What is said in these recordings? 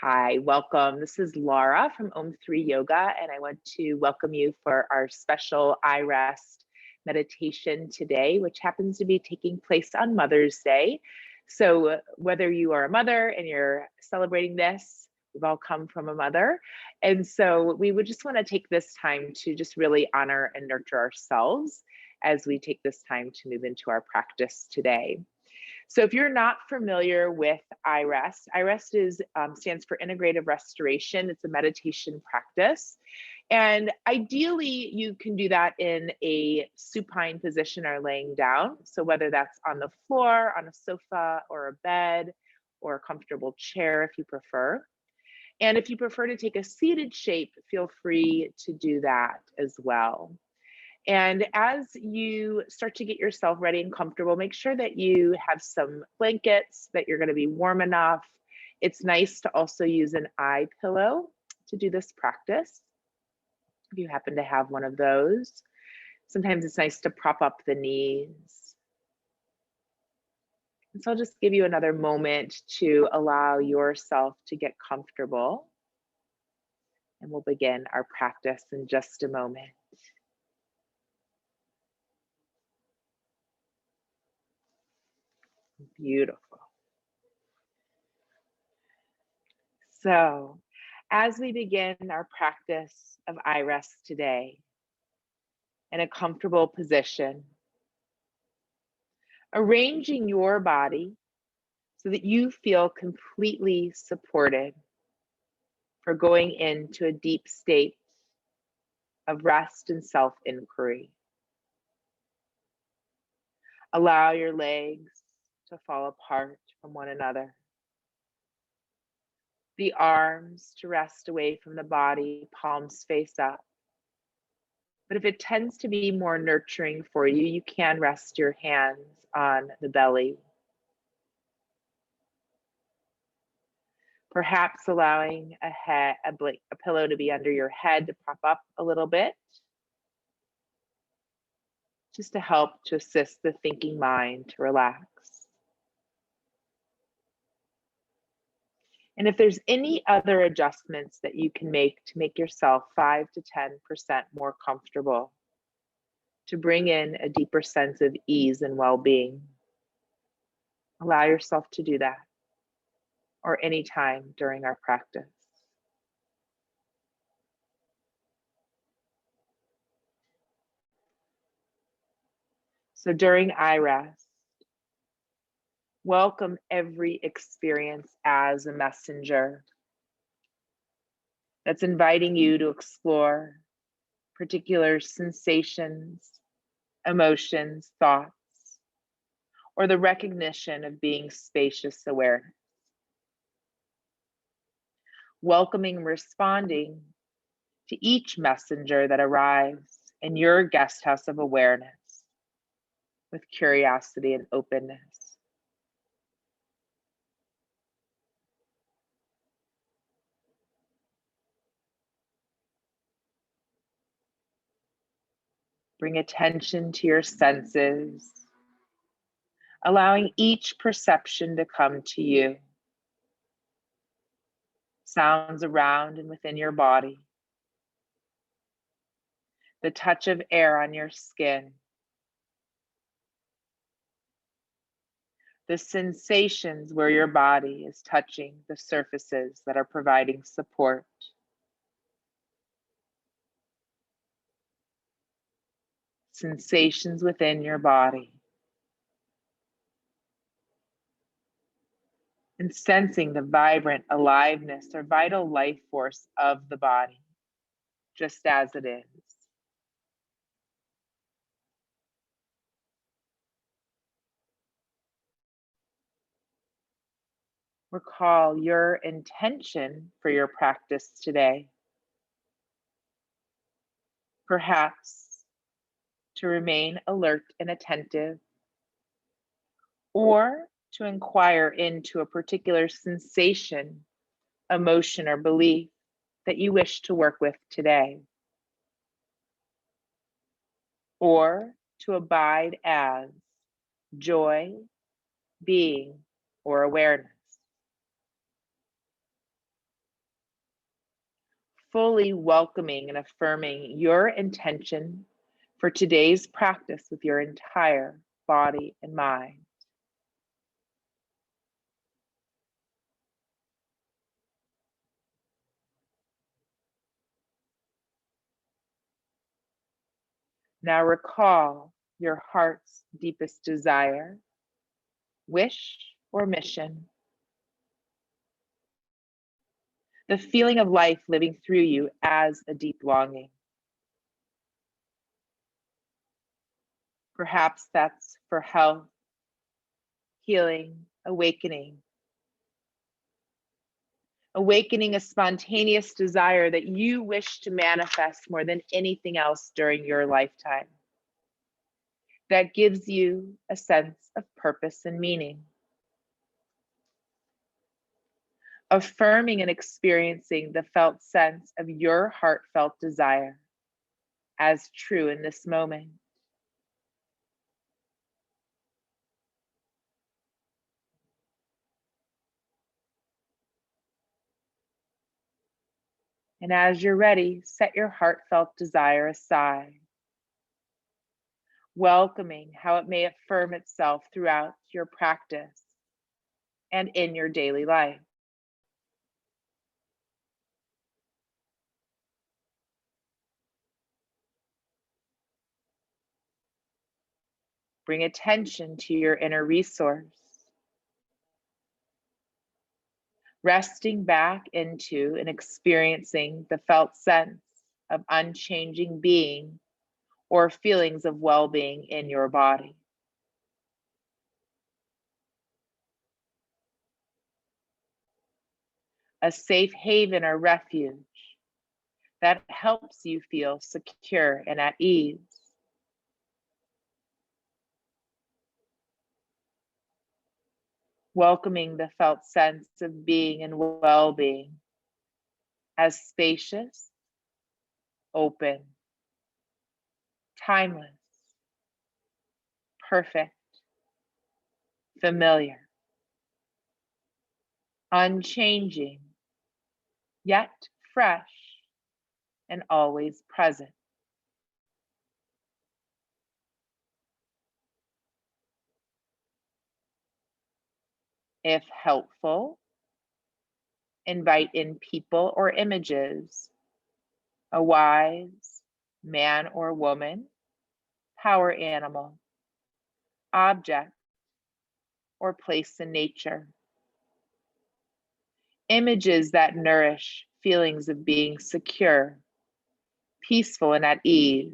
Hi, welcome. This is Lara from Om3 Yoga, and I want to welcome you for our special iRest meditation today, which happens to be taking place on Mother's Day. So whether you are a mother and you're celebrating this, we've all come from a mother. And so we would just want to take this time to just really honor and nurture ourselves as we take this time to move into our practice today. So if you're not familiar with iRest, stands for Integrative Restoration. It's a meditation practice. And ideally, you can do that in a supine position or laying down. So whether that's on the floor, on a sofa, or a bed, or a comfortable chair if you prefer. And if you prefer to take a seated shape, feel free to do that as well. And as you start to get yourself ready and comfortable, make sure that you have some blankets, that you're going to be warm enough. It's nice to also use an eye pillow to do this practice, if you happen to have one of those. Sometimes it's nice to prop up the knees. And so I'll just give you another moment to allow yourself to get comfortable. And we'll begin our practice in just a moment. Beautiful. So, as we begin our practice of iRest today, in a comfortable position, arranging your body so that you feel completely supported for going into a deep state of rest and self-inquiry. Allow your legs to fall apart from one another. The arms to rest away from the body, palms face up. But if it tends to be more nurturing for you, you can rest your hands on the belly. Perhaps allowing a pillow to be under your head to prop up a little bit, just to help to assist the thinking mind to relax. And if there's any other adjustments that you can make to make yourself 5 to 10% more comfortable, to bring in a deeper sense of ease and well-being, allow yourself to do that, or any time during our practice. So during iRest, welcome every experience as a messenger that's inviting you to explore particular sensations, emotions, thoughts, or the recognition of being spacious awareness. Welcoming and responding to each messenger that arrives in your guest house of awareness with curiosity and openness. Bring attention to your senses, allowing each perception to come to you. Sounds around and within your body. The touch of air on your skin. The sensations where your body is touching the surfaces that are providing support. Sensations within your body. And sensing the vibrant aliveness or vital life force of the body, just as it is. Recall your intention for your practice today. Perhaps to remain alert and attentive, or to inquire into a particular sensation, emotion, or belief that you wish to work with today. Or to abide as joy, being, or awareness. fully welcoming and affirming your intention for today's practice with your entire body and mind. Now recall your heart's deepest desire, wish, or mission. The feeling of life living through you as a deep longing. Perhaps that's for health, healing, awakening. Awakening a spontaneous desire that you wish to manifest more than anything else during your lifetime. That gives you a sense of purpose and meaning. Affirming and experiencing the felt sense of your heartfelt desire as true in this moment. And as you're ready, set your heartfelt desire aside, welcoming how it may affirm itself throughout your practice and in your daily life. Bring attention to your inner resource, resting back into and experiencing the felt sense of unchanging being or feelings of well-being in your body. A safe haven or refuge that helps you feel secure and at ease. Welcoming the felt sense of being and well-being as spacious, open, timeless, perfect, familiar, unchanging, yet fresh and always present. If helpful, invite in people or images, a wise man or woman, power animal, object, or place in nature. Images that nourish feelings of being secure, peaceful, and at ease,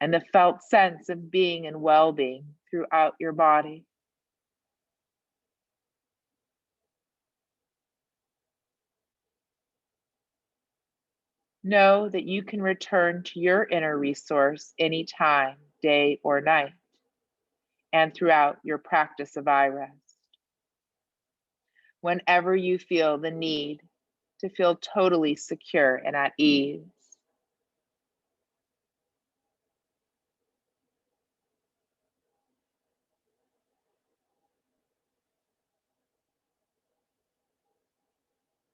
and the felt sense of being and well-being throughout your body. Know that you can return to your inner resource anytime, day or night, and throughout your practice of iRest. Whenever you feel the need to feel totally secure and at ease.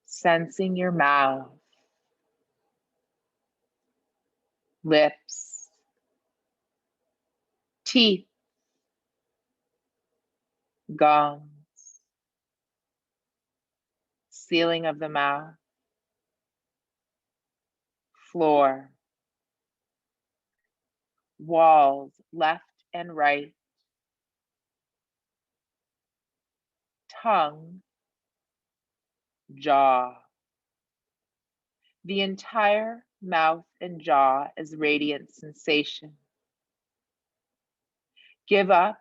Sensing your mouth, lips, teeth, gums, ceiling of the mouth, floor, walls, left and right, tongue, jaw. The entire mouth and jaw is radiant sensation. Give up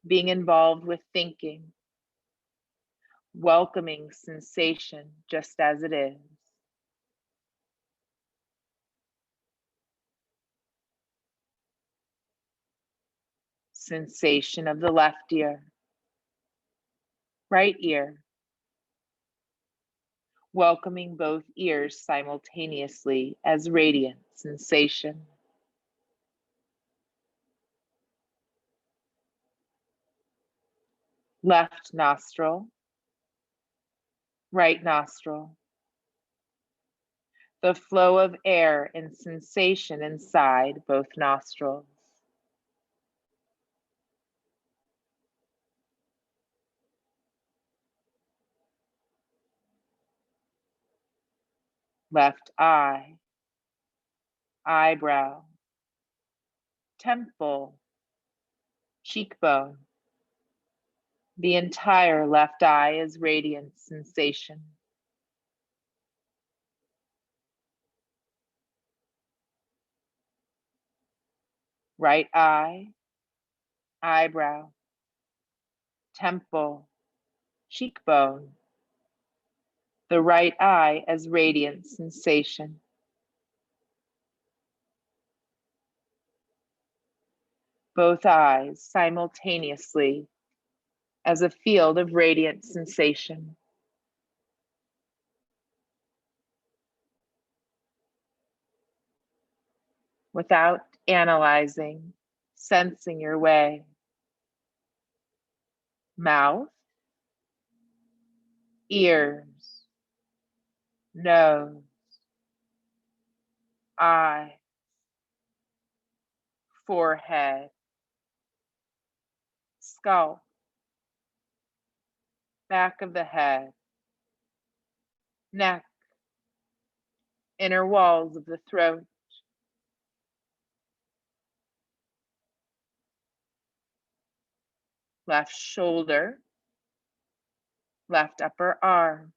being involved with thinking, welcoming sensation just as it is. Sensation of the left ear, right ear, welcoming both ears simultaneously as radiant sensation. Left nostril, right nostril, the flow of air and sensation inside both nostrils. Left eye, eyebrow, temple, cheekbone. The entire left eye is radiant sensation. Right eye, eyebrow, temple, cheekbone. The right eye as radiant sensation. Both eyes simultaneously as a field of radiant sensation. Without analyzing, sensing your way. Mouth, ears, nose, eye, forehead, scalp, back of the head, neck, inner walls of the throat, left shoulder, left upper arm,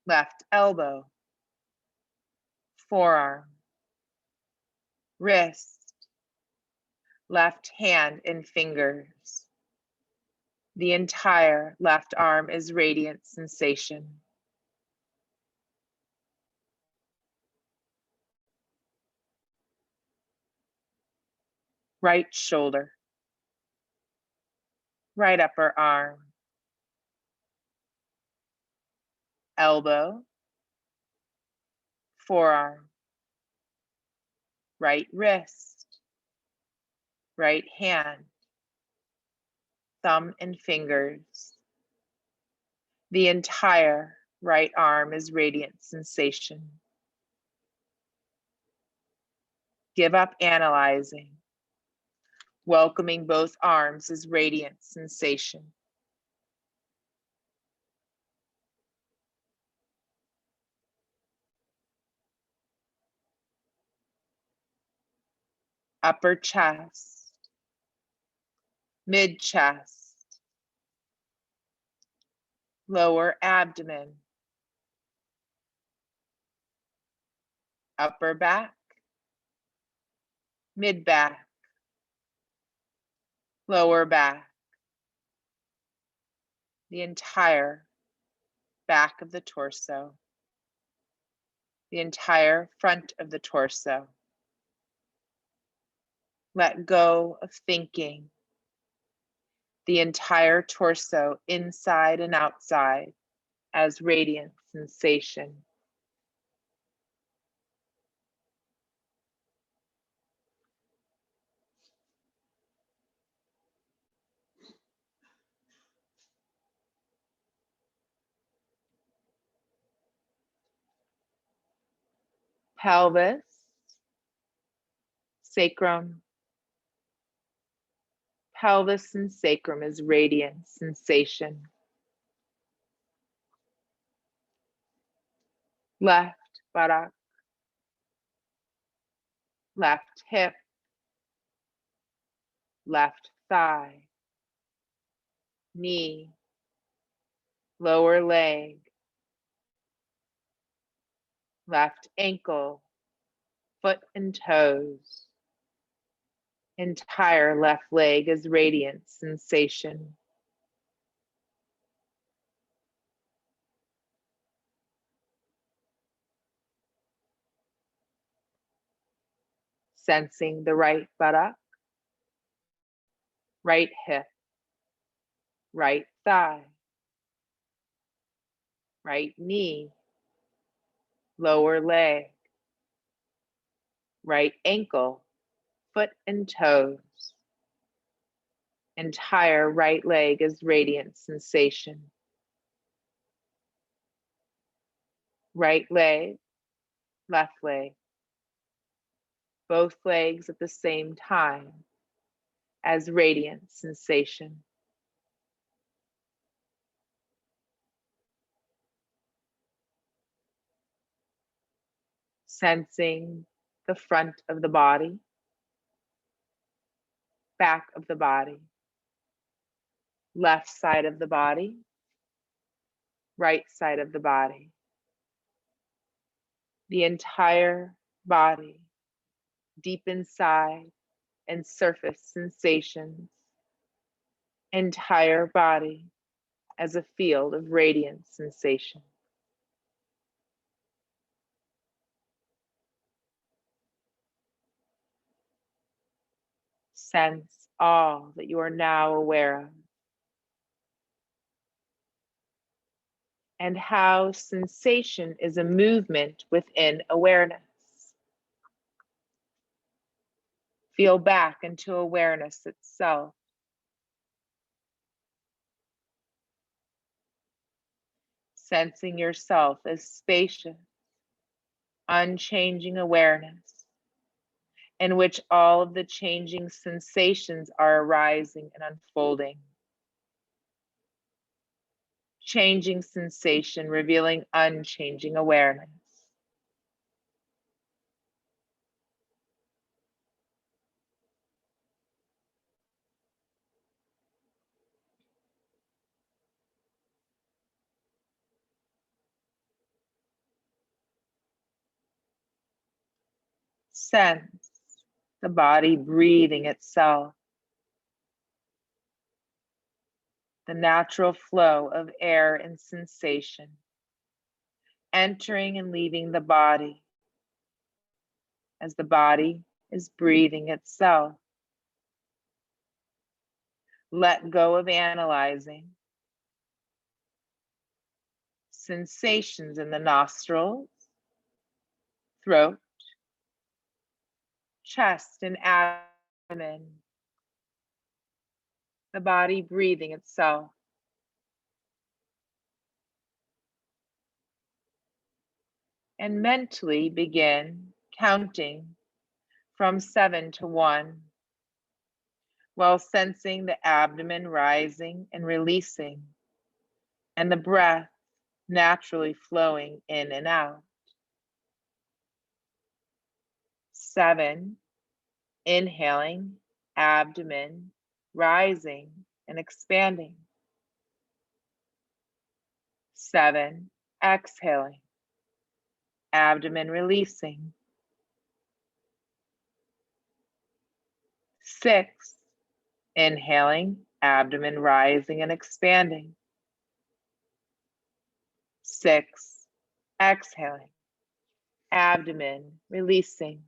left elbow, forearm, wrist, left hand and fingers. The entire left arm is radiant sensation. Right shoulder, right upper arm, elbow, forearm, right wrist, right hand, thumb and fingers. The entire right arm is radiant sensation. Give up analyzing. Welcoming both arms is radiant sensation. Upper chest, mid chest, lower abdomen, upper back, mid back, lower back, the entire back of the torso, the entire front of the torso. Let go of thinking. The entire torso, inside and outside, as radiant sensation. Pelvis, sacrum. Pelvis and sacrum is radiant sensation. Left buttock, left hip, left thigh, knee, lower leg, left ankle, foot and toes. Entire left leg is radiant sensation. Sensing the right buttock, right hip, right thigh, right knee, lower leg, right ankle, foot and toes. Entire right leg is radiant sensation. Right leg, left leg, both legs at the same time as radiant sensation. Sensing the front of the body, back of the body, left side of the body, right side of the body, the entire body, deep inside and surface sensations, entire body as a field of radiant sensation. Sense all that you are now aware of, and how sensation is a movement within awareness. Feel back into awareness itself. Sensing yourself as spacious, unchanging awareness, in which all of the changing sensations are arising and unfolding. Changing sensation, revealing unchanging awareness. Sense the body breathing itself, the natural flow of air and sensation, entering and leaving the body as the body is breathing itself. Let go of analyzing. Sensations in the nostrils, throat, chest, and abdomen. The body breathing itself. And mentally begin counting from 7 to 1, while sensing the abdomen rising and releasing, and the breath naturally flowing in and out. 7, inhaling, abdomen rising and expanding. 7, exhaling, abdomen releasing. 6, inhaling, abdomen rising and expanding. 6, exhaling, abdomen releasing.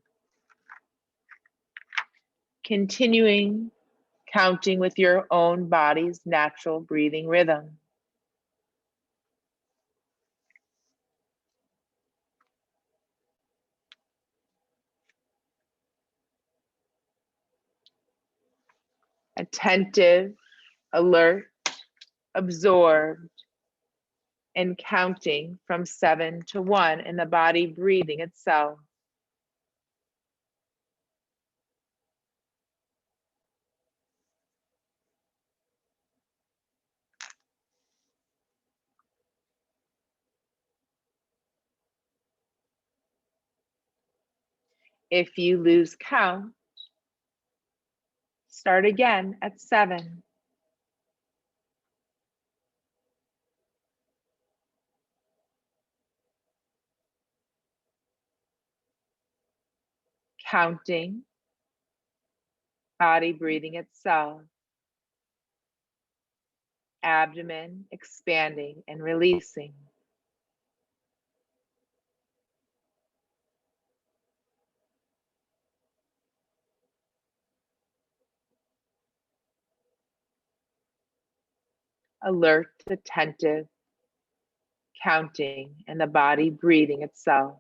Continuing counting with your own body's natural breathing rhythm. Attentive, alert, absorbed, and counting from 7 to 1, and the body breathing itself. If you lose count, start again at 7. Counting, body breathing itself, abdomen expanding and releasing. Alert, attentive, counting, and the body breathing itself.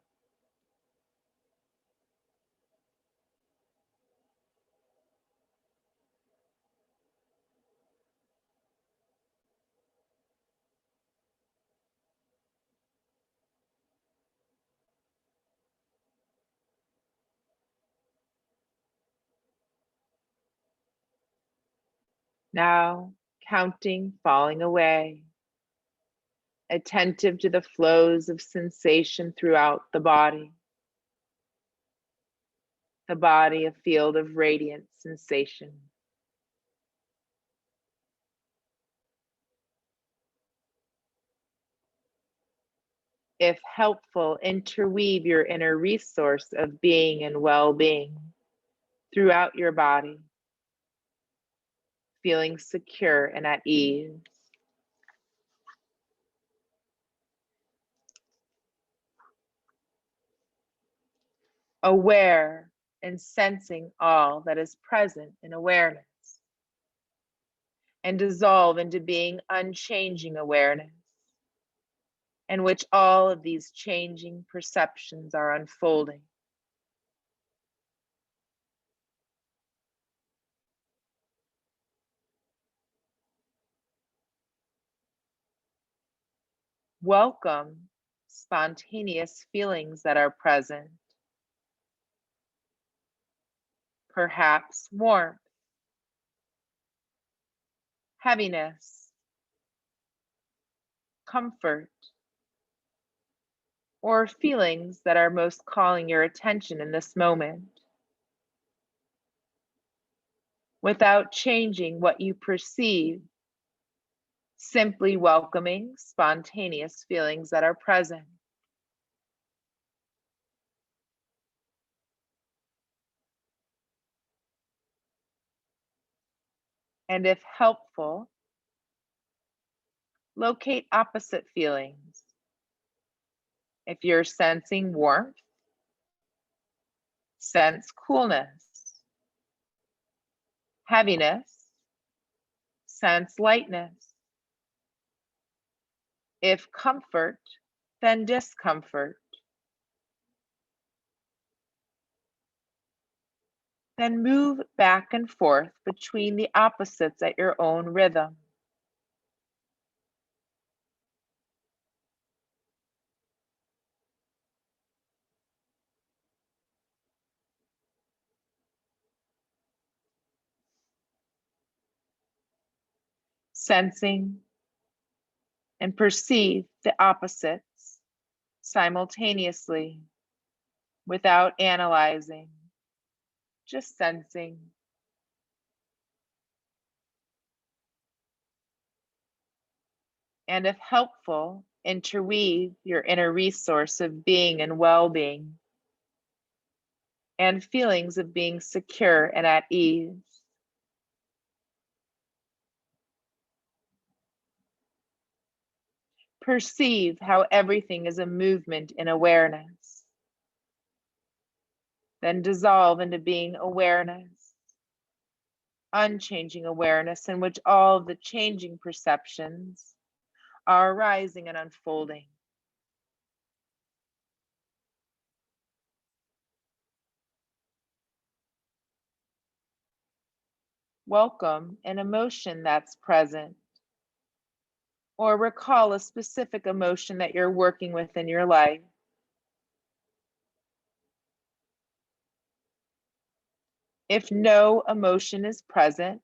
Now, counting, falling away, attentive to the flows of sensation throughout the body a field of radiant sensation. If helpful, interweave your inner resource of being and well-being throughout your body, feeling secure and at ease. Aware and sensing all that is present in awareness, and dissolve into being unchanging awareness, in which all of these changing perceptions are unfolding. Welcome spontaneous feelings that are present. Perhaps warmth, heaviness, comfort, or feelings that are most calling your attention in this moment, without changing what you perceive, simply welcoming spontaneous feelings that are present. And if helpful, locate opposite feelings. If you're sensing warmth, sense coolness. Heaviness, sense lightness. If comfort, then discomfort. Then move back and forth between the opposites at your own rhythm. Sensing and perceive the opposites simultaneously without analyzing, just sensing. And if helpful, interweave your inner resource of being and well-being and feelings of being secure and at ease. Perceive how everything is a movement in awareness. Then dissolve into being awareness, unchanging awareness in which all of the changing perceptions are arising and unfolding. Welcome an emotion that's present, or recall a specific emotion that you're working with in your life. If no emotion is present,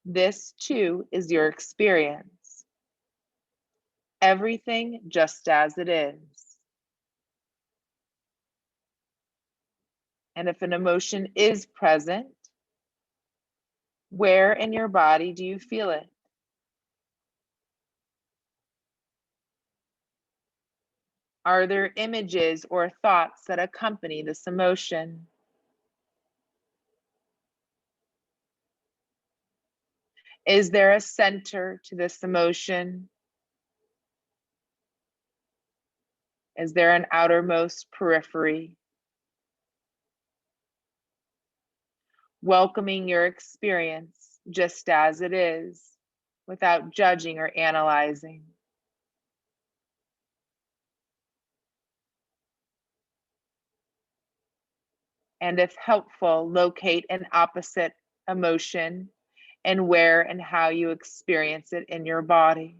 this too is your experience. Everything just as it is. And if an emotion is present, where in your body do you feel it? Are there images or thoughts that accompany this emotion? Is there a center to this emotion? Is there an outermost periphery? Welcoming your experience just as it is, without judging or analyzing. And if helpful, locate an opposite emotion and where and how you experience it in your body.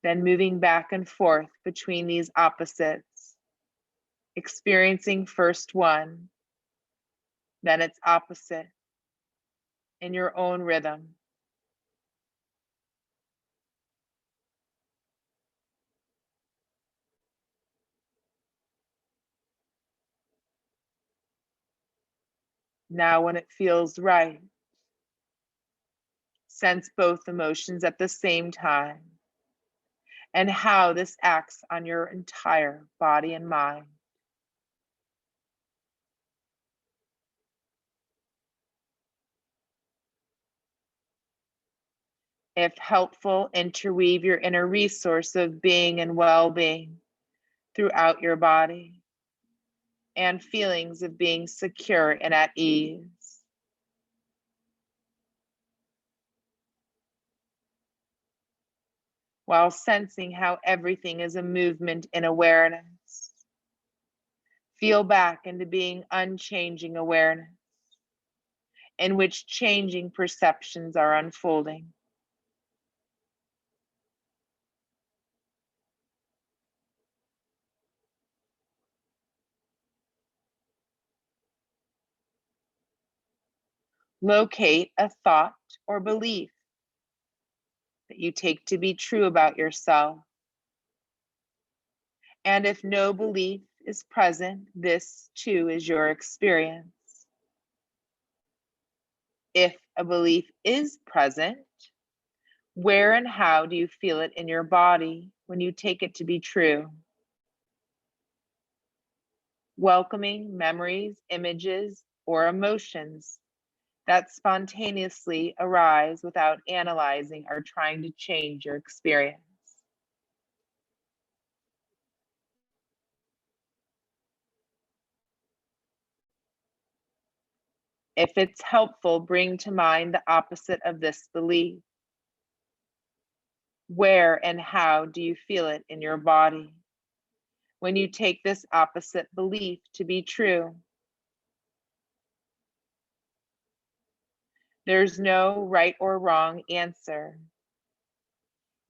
Then moving back and forth between these opposites, experiencing first one, then its opposite in your own rhythm. Now, when it feels right, sense both emotions at the same time and how this acts on your entire body and mind. If helpful, interweave your inner resource of being and well-being throughout your body and feelings of being secure and at ease. While sensing how everything is a movement in awareness. Feel back into being unchanging awareness, in which changing perceptions are unfolding. Locate a thought or belief that you take to be true about yourself. And if no belief is present, this too is your experience. If a belief is present, where and how do you feel it in your body when you take it to be true? Welcoming memories, images, or emotions that spontaneously arise without analyzing or trying to change your experience. If it's helpful, bring to mind the opposite of this belief. Where and how do you feel it in your body when you take this opposite belief to be true? There's no right or wrong answer.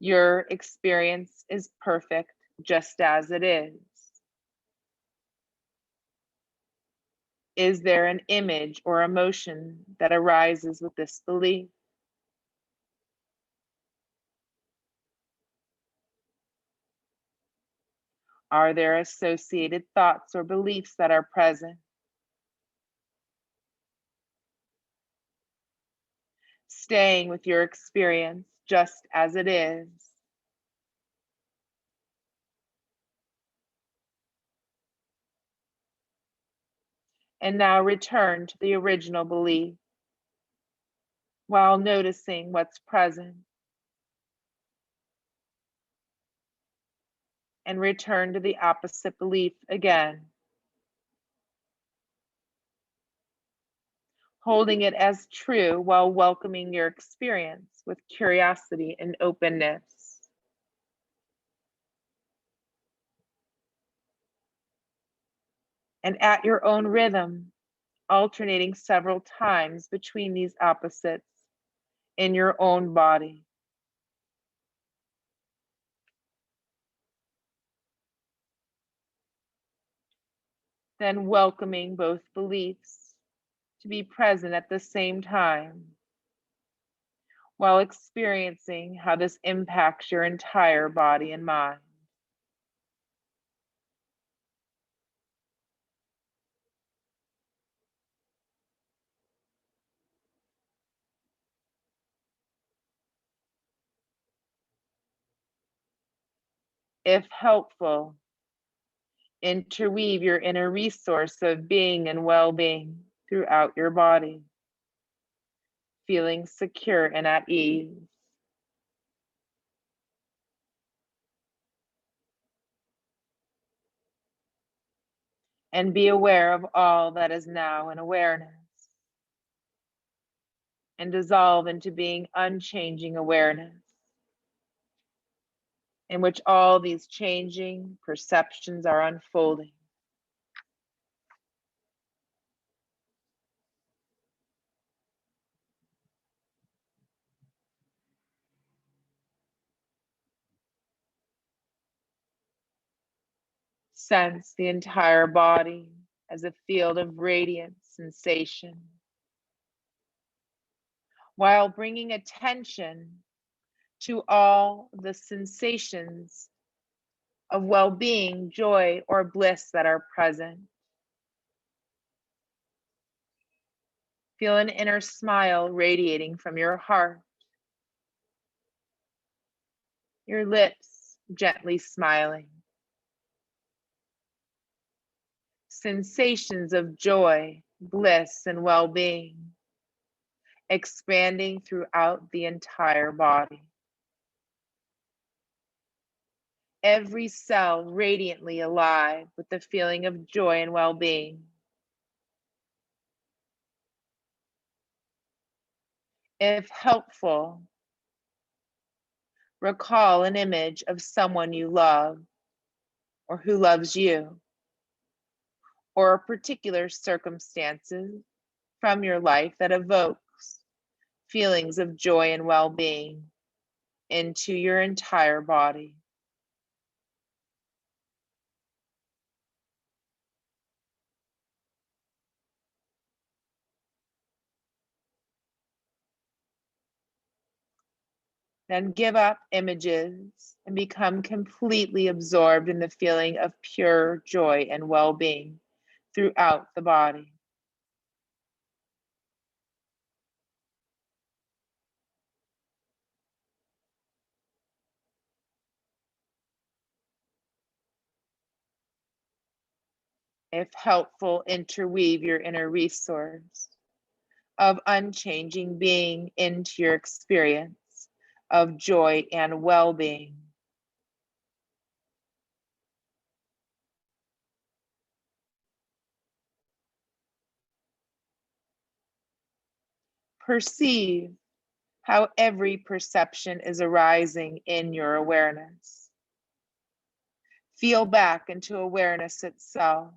Your experience is perfect just as it is. Is there an image or emotion that arises with this belief? Are there associated thoughts or beliefs that are present? Staying with your experience just as it is. And now return to the original belief while noticing what's present. And return to the opposite belief again. Holding it as true while welcoming your experience with curiosity and openness. And at your own rhythm, alternating several times between these opposites in your own body. Then welcoming both beliefs to be present at the same time while experiencing how this impacts your entire body and mind. If helpful, interweave your inner resource of being and well-being throughout your body, feeling secure and at ease. And be aware of all that is now in awareness. And dissolve into being unchanging awareness, in which all these changing perceptions are unfolding. Sense the entire body as a field of radiance sensation, while bringing attention to all the sensations of well-being, joy, or bliss that are present. Feel an inner smile radiating from your heart, your lips gently smiling. Sensations of joy, bliss, and well-being expanding throughout the entire body. Every cell radiantly alive with the feeling of joy and well-being. If helpful, recall an image of someone you love or who loves you, or particular circumstances from your life that evokes feelings of joy and well-being into your entire body. Then give up images and become completely absorbed in the feeling of pure joy and well-being throughout the body. If helpful, interweave your inner resource of unchanging being into your experience of joy and well-being. Perceive how every perception is arising in your awareness. Feel back into awareness itself,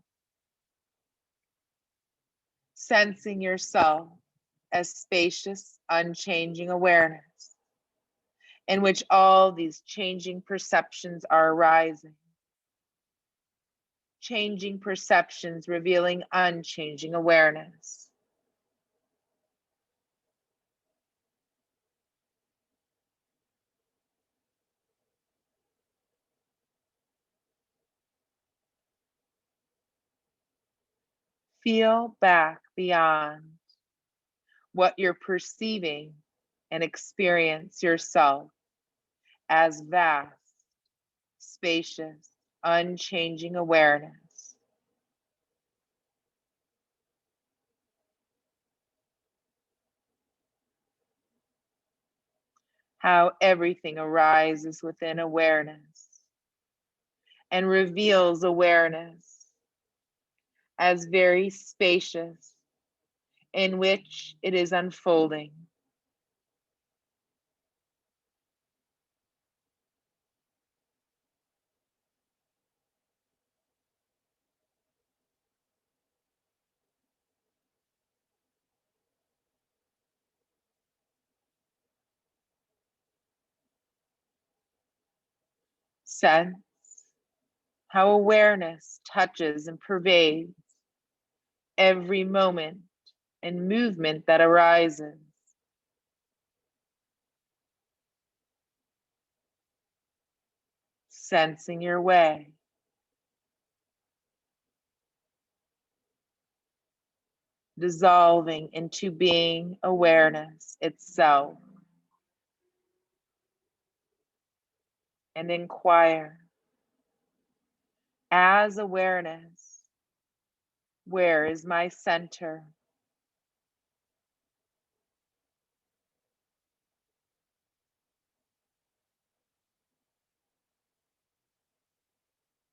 sensing yourself as spacious, unchanging awareness, in which all these changing perceptions are arising. Changing perceptions revealing unchanging awareness. Feel back beyond what you're perceiving and experience yourself as vast, spacious, unchanging awareness. How everything arises within awareness and reveals awareness as very spacious, in which it is unfolding. Sense how awareness touches and pervades every moment and movement that arises. Sensing your way. Dissolving into being awareness itself. And inquire, as awareness, where is my center?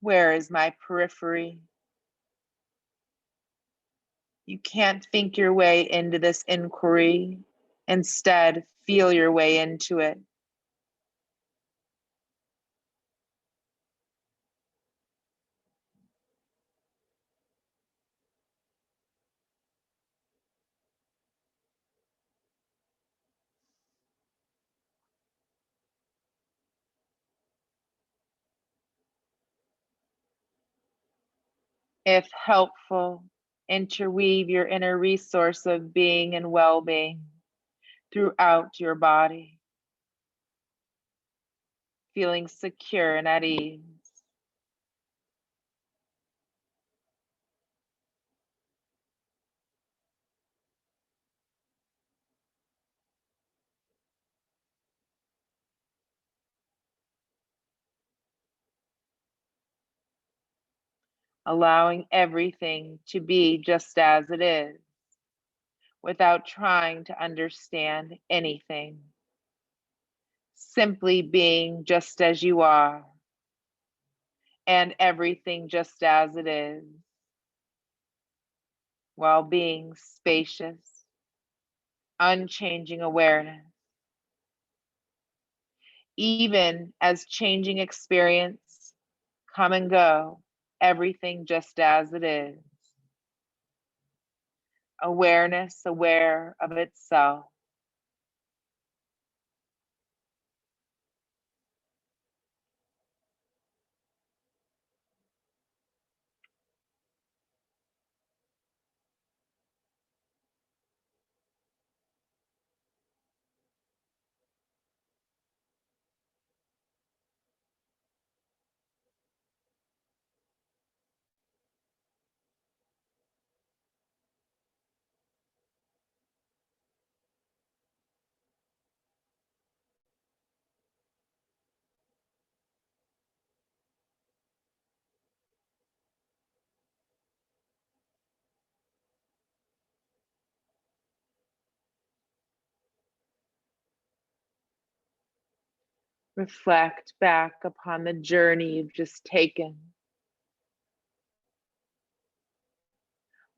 Where is my periphery? You can't think your way into this inquiry. Instead, feel your way into it. If helpful, Interweave your inner resource of being and well-being throughout your body, feeling secure and at ease. Allowing everything to be just as it is, without trying to understand anything. Simply being just as you are, and everything just as it is, while being spacious, unchanging awareness. Even as changing experience come and go, everything just as it is. Awareness aware of itself. Reflect back upon the journey you've just taken.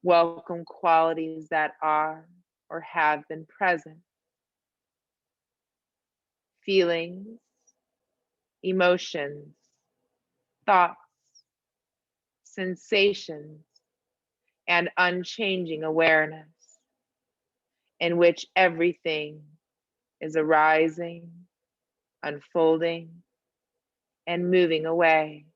Welcome qualities that are or have been present. Feelings, emotions, thoughts, sensations, and unchanging awareness in which everything is arising, unfolding, and moving away.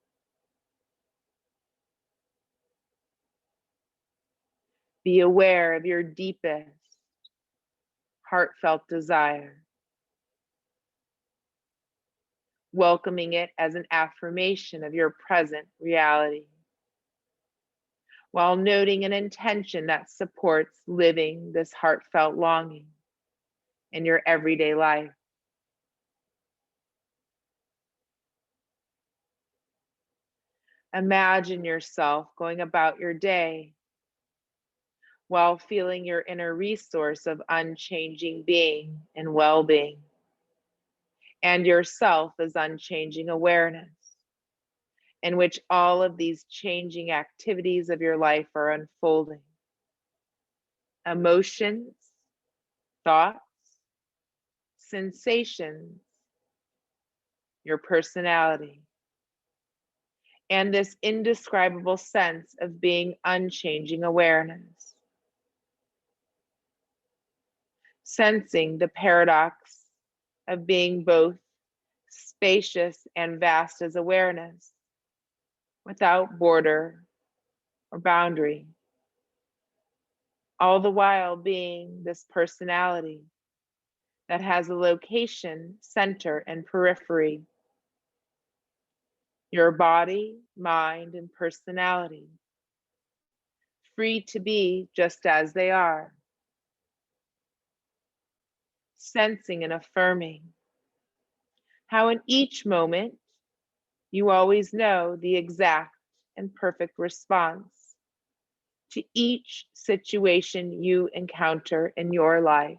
Be aware of your deepest, heartfelt desire, welcoming it as an affirmation of your present reality, while noting an intention that supports living this heartfelt longing in your everyday life. Imagine yourself going about your day while feeling your inner resource of unchanging being and well-being, and yourself as unchanging awareness, in which all of these changing activities of your life are unfolding. Emotions, thoughts, sensations, your personality, and this indescribable sense of being unchanging awareness. Sensing the paradox of being both spacious and vast as awareness, without border or boundary, all the while being this personality that has a location, center, and periphery. Your body, mind, and personality, free to be just as they are, sensing and affirming how in each moment you always know the exact and perfect response to each situation you encounter in your life.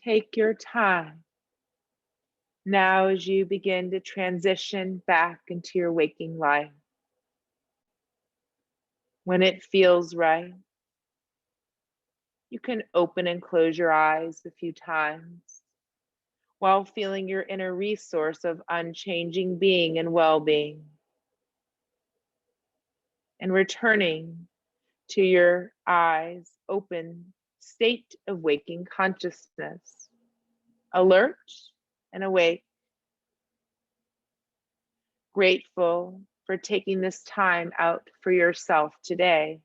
Take your time now as you begin to transition back into your waking life. When it feels right, you can open and close your eyes a few times while feeling your inner resource of unchanging being and well-being, and returning to your eyes open state of waking consciousness, alert and awake, grateful for taking this time out for yourself today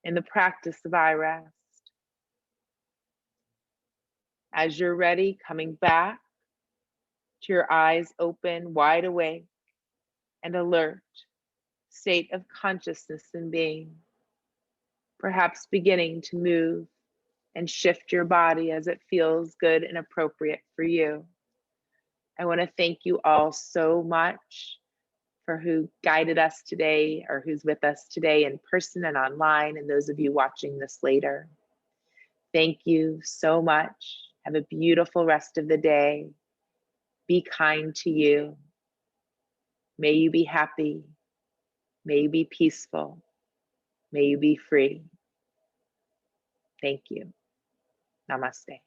in the practice of iRest. As you're ready, coming back to your eyes open, wide awake and alert state of consciousness and being, perhaps beginning to move and shift your body as it feels good and appropriate for you. I want to thank you all so much for who guided us today or who's with us today in person and online, and those of you watching this later. Thank you so much. Have a beautiful rest of the day. Be kind to you. May you be happy. May you be peaceful. May you be free. Thank you. Namaste.